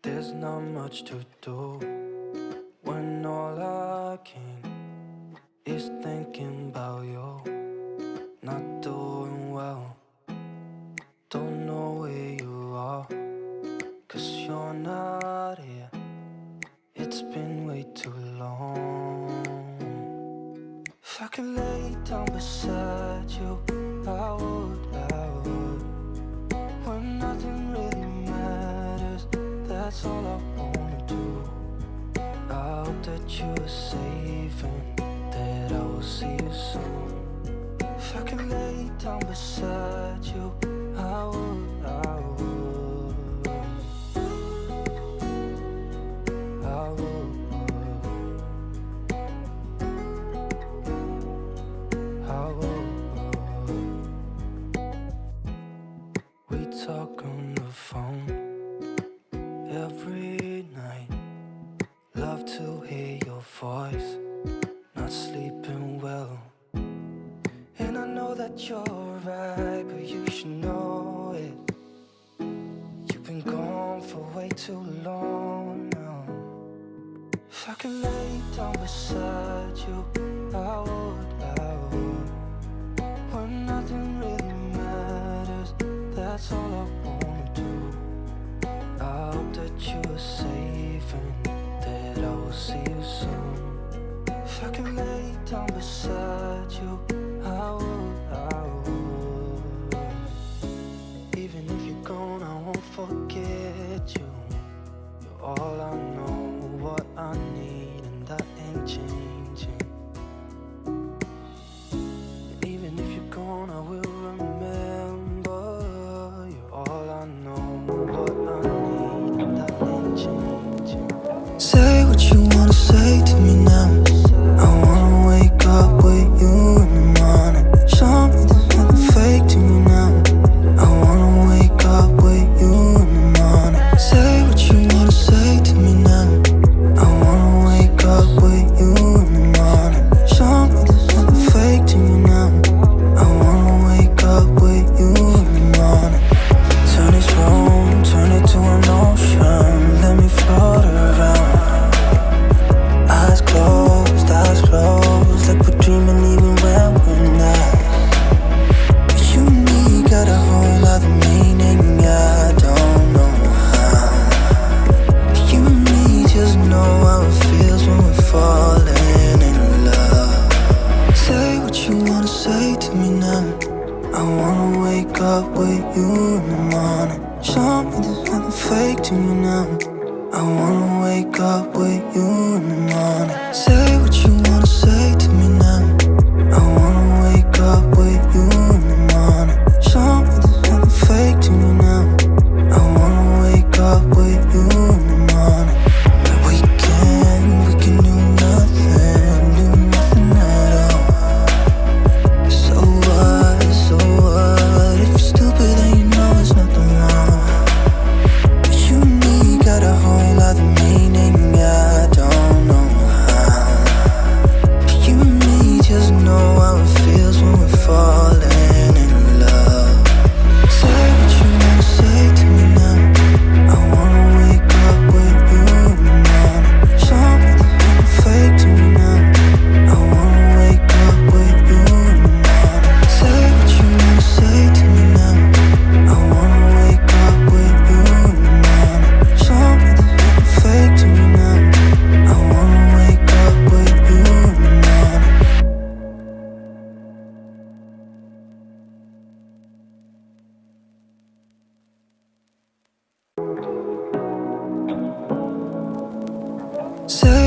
There's not much to do when all I can is thinking about you. Not doing well, don't know where you are, 'cause you're not here. It's been way too long. If I could lay down beside you, I would. When nothing really matters, that's all I wanna do. I hope that you are safe and that I will see you soon. If I could lay down beside you, I would. We talk on the phone every night. Love to hear your voice. Not sleeping well, and I know that you're right, but you should know it. You've been gone for way too long now. If I could lay down beside you, I would. When nothing really matters, that's all I wanna do. I hope that you are safe and that I will see you soon. If I could lay down beside you, I would. Even if you're gone, I won't forget you. You're all I know, what I need, and that ain't changing. And even if you're gone, I will remember. You're all I know, what I need, and that ain't changing. Say what you wanna say to me now. I wanna wake up with you in the morning. Show me there's nothing fake to me now. I wanna wake up with you in the morning. Say what you wanna say to me now. I wanna wake up with you in the morning. Show me there's nothing fake to me now. I wanna wake up with you in the morning. Turn this room, turn it to an ocean. Let me float around. Eyes closed, like we're dreaming even when we're not. You and me got a whole other meaning, I don't know how. You and me just know how it feels when we're falling in love. Say what you wanna say to me now. I wanna wake up with you in the morning. Show me there's nothing fake to me now. I wanna wake up with you in the morning. Say what you wanna say to me now. I wanna wake up with you in the morning. Show me there's nothing fake to me now. I wanna wake up with you in the morning. We can do nothing at all. So what, if you're stupid then you know there's nothing wrong. You and me got a whole other meaning, I don't know how. You and me just know how it feels when we're falling in love. Say what you wanna say to me now. I wanna wake up with you in the morning. Show me there's nothing fake to me now. I wanna wake up with you in the morning. Say what you wanna say to me now. I wanna wake up with you in the morning. Show me there's nothing fake to me now. I wanna wake up with you in the morning. Say